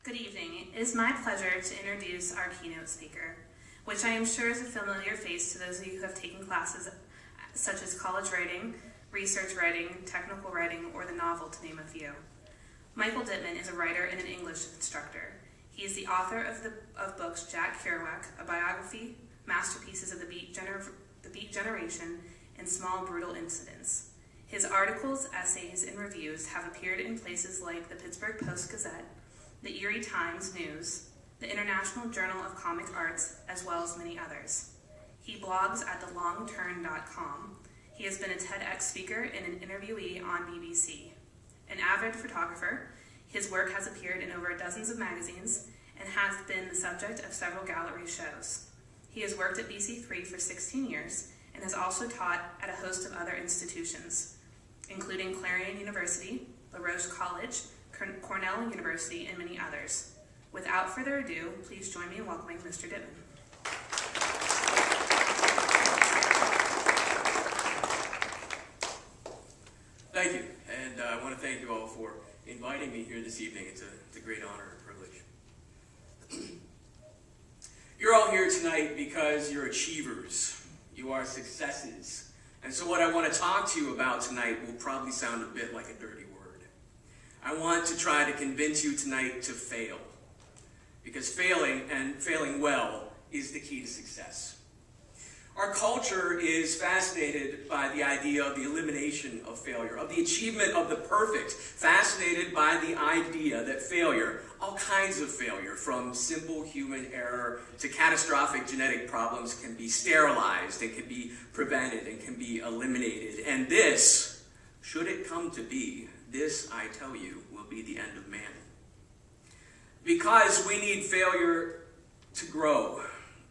Good evening. It is my pleasure to introduce our keynote speaker, which I am sure is a familiar face to those of you who have taken classes such as college writing, research writing, technical writing, or the novel, to name a few. Michael Dittman is a writer and an English instructor. He is the author of books Jack Kerouac, a biography, masterpieces of the Beat Generation, and Small Brutal Incidents. His articles, essays, and reviews have appeared in places like the Pittsburgh Post-Gazette, the Erie Times News, the International Journal of Comic Arts, as well as many others. He blogs at thelongturn.com. He has been a TEDx speaker and an interviewee on BBC. An avid photographer, his work has appeared in over dozens of magazines and has been the subject of several gallery shows. He has worked at BC3 for 16 years and has also taught at a host of other institutions, including Clarion University, La Roche College, Cornell University, and many others. Without further ado, please join me in welcoming Mr. Dittman. Thank you, and I want to thank you all for inviting me here this evening. It's a great honor and privilege. You're all here tonight because you're achievers. You are successes. And so what I want to talk to you about tonight will probably sound a bit like a dirty word. I want to try to convince you tonight to fail. Because failing, and failing well, is the key to success. Our culture is fascinated by the idea of the elimination of failure, of the achievement of the perfect, fascinated by the idea that failure, all kinds of failure, from simple human error to catastrophic genetic problems, can be sterilized and can be prevented and can be eliminated. And this, should it come to be, this, I tell you, will be the end of man. Because we need failure to grow.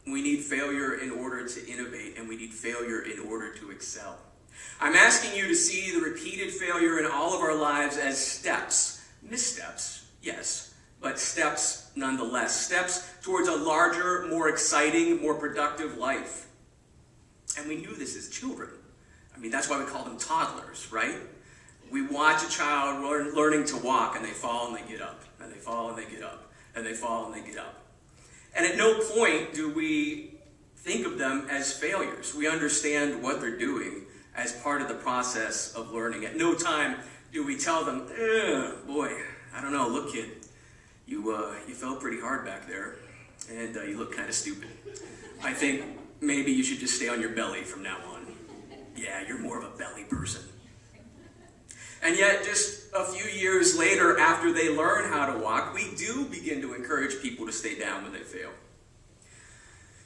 We need failure in order to innovate, and we need failure in order to excel. I'm asking you to see the repeated failure in all of our lives as steps. Missteps, yes, but steps nonetheless. Steps towards a larger, more exciting, more productive life. And we knew this as children. I mean, that's why we call them toddlers, right? We watch a child learning to walk, and they fall and they get up, and they fall and they get up, and they fall and they get up. And at no point do we think of them as failures. We understand what they're doing as part of the process of learning. At no time do we tell them, boy, I don't know, look kid, you fell pretty hard back there, and you look kind of stupid. I think maybe you should just stay on your belly from now on. Yeah, you're more of a belly person. And yet, just a few years later, after they learn how to walk, we do begin to encourage people to stay down when they fail.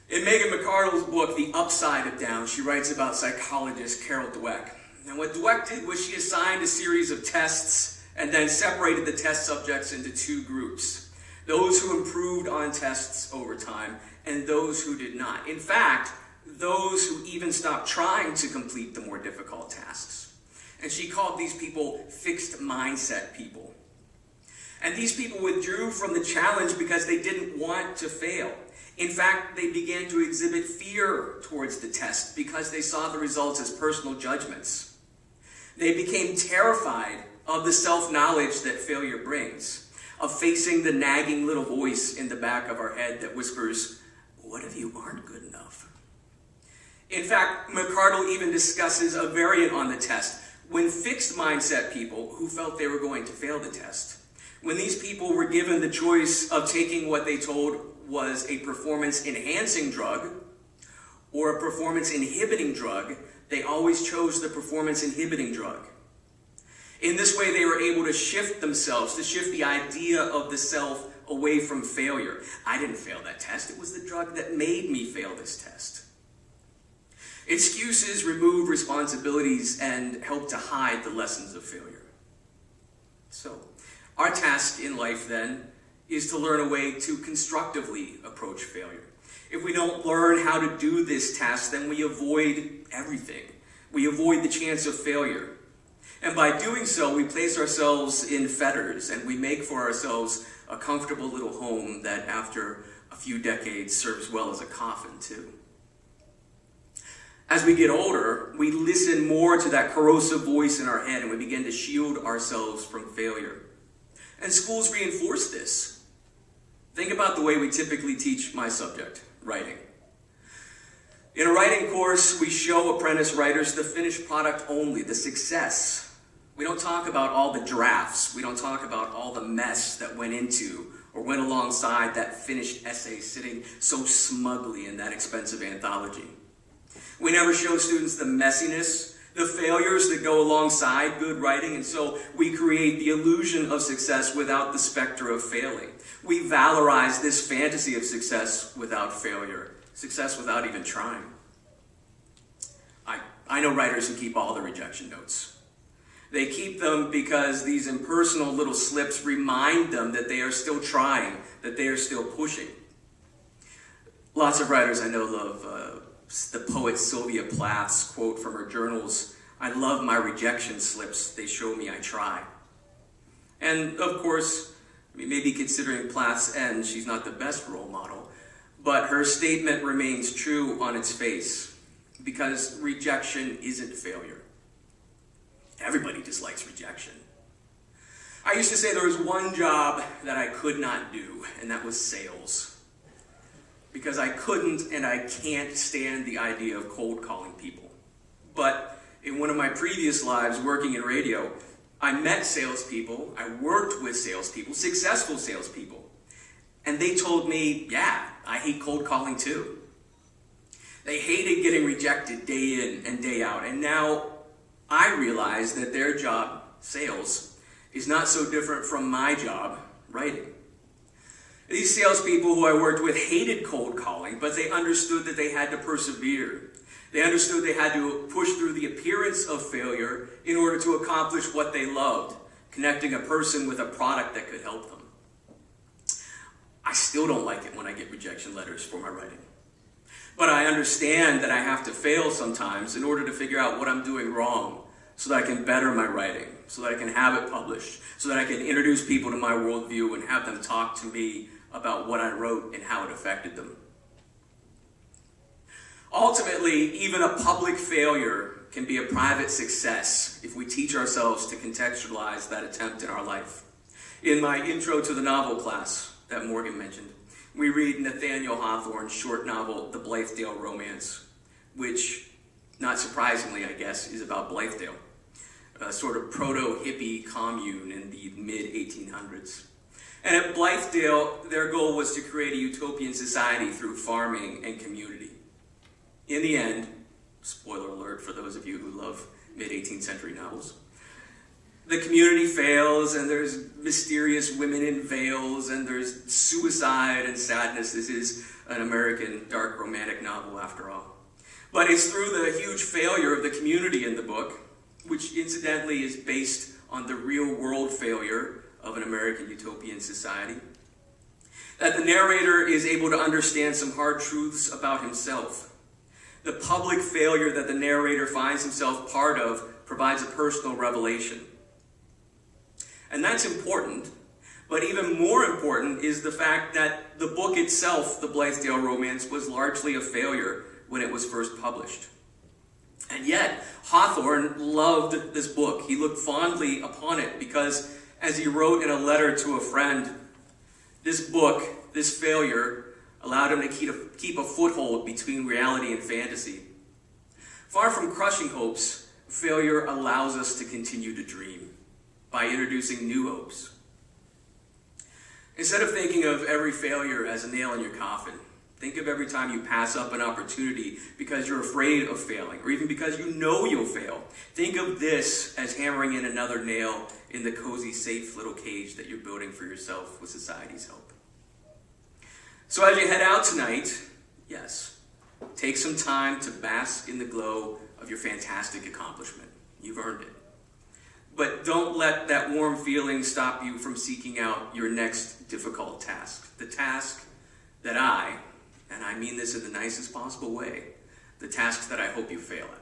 In Megan McArdle's book, The Upside of Down, she writes about psychologist Carol Dweck. And what Dweck did was she assigned a series of tests and then separated the test subjects into two groups. Those who improved on tests over time and those who did not. In fact, those who even stopped trying to complete the more difficult tasks. And she called these people fixed mindset people. And these people withdrew from the challenge because they didn't want to fail. In fact, they began to exhibit fear towards the test because they saw the results as personal judgments. They became terrified of the self-knowledge that failure brings, of facing the nagging little voice in the back of our head that whispers, "What if you aren't good enough?" In fact, McArdle even discusses a variant on the test. When fixed mindset people who felt they were going to fail the test, when these people were given the choice of taking what they told was a performance-enhancing drug or a performance-inhibiting drug, they always chose the performance-inhibiting drug. In this way, they were able to shift themselves, to shift the idea of the self away from failure. I didn't fail that test. It was the drug that made me fail this test. Excuses remove responsibilities and help to hide the lessons of failure. So, our task in life then is to learn a way to constructively approach failure. If we don't learn how to do this task, then we avoid everything. We avoid the chance of failure. And by doing so, we place ourselves in fetters and we make for ourselves a comfortable little home that after a few decades serves well as a coffin too. As we get older, we listen more to that corrosive voice in our head and we begin to shield ourselves from failure. And schools reinforce this. Think about the way we typically teach my subject, writing. In a writing course, we show apprentice writers the finished product only, the success. We don't talk about all the drafts. We don't talk about all the mess that went into or went alongside that finished essay sitting so smugly in that expensive anthology. We never show students the messiness, the failures that go alongside good writing, and so we create the illusion of success without the specter of failing. We valorize this fantasy of success without failure, success without even trying. I know writers who keep all the rejection notes. They keep them because these impersonal little slips remind them that they are still trying, that they are still pushing. Lots of writers I know love the poet Sylvia Plath's quote from her journals, "I love my rejection slips, they show me I try." And of course, maybe considering Plath's end, she's not the best role model, but her statement remains true on its face, because rejection isn't failure. Everybody dislikes rejection. I used to say there was one job that I could not do, and that was sales. Because I couldn't and I can't stand the idea of cold calling people. But in one of my previous lives working in radio, I met salespeople, I worked with salespeople, successful salespeople, and they told me, yeah, I hate cold calling too. They hated getting rejected day in and day out, and now I realize that their job, sales, is not so different from my job, writing. These salespeople who I worked with hated cold calling, but they understood that they had to persevere. They understood they had to push through the appearance of failure in order to accomplish what they loved, connecting a person with a product that could help them. I still don't like it when I get rejection letters for my writing. But I understand that I have to fail sometimes in order to figure out what I'm doing wrong so that I can better my writing, so that I can have it published, so that I can introduce people to my worldview and have them talk to me about what I wrote and how it affected them. Ultimately, even a public failure can be a private success if we teach ourselves to contextualize that attempt in our life. In my Intro to the Novel class that Morgan mentioned, we read Nathaniel Hawthorne's short novel, The Blythedale Romance, which, not surprisingly, I guess, is about Blythedale, a sort of proto-hippie commune in the mid-1800s. And at Blythedale, their goal was to create a utopian society through farming and community. In the end, spoiler alert for those of you who love mid-18th century novels, the community fails, and there's mysterious women in veils, and there's suicide and sadness. This is an American dark romantic novel, after all. But it's through the huge failure of the community in the book, which incidentally is based on the real-world failure of an American utopian society, that the narrator is able to understand some hard truths about himself. The public failure that the narrator finds himself part of provides a personal revelation. And that's important, but even more important is the fact that the book itself, The Blythedale Romance, was largely a failure when it was first published. And yet, Hawthorne loved this book. He looked fondly upon it because, as he wrote in a letter to a friend, this book, this failure, allowed him to keep a foothold between reality and fantasy. Far from crushing hopes, failure allows us to continue to dream by introducing new hopes. Instead of thinking of every failure as a nail in your coffin, think of every time you pass up an opportunity because you're afraid of failing, or even because you know you'll fail. Think of this as hammering in another nail in the cozy, safe little cage that you're building for yourself with society's help. So as you head out tonight, yes, take some time to bask in the glow of your fantastic accomplishment. You've earned it. But don't let that warm feeling stop you from seeking out your next difficult task. The task that and I mean this in the nicest possible way, the task that I hope you fail at.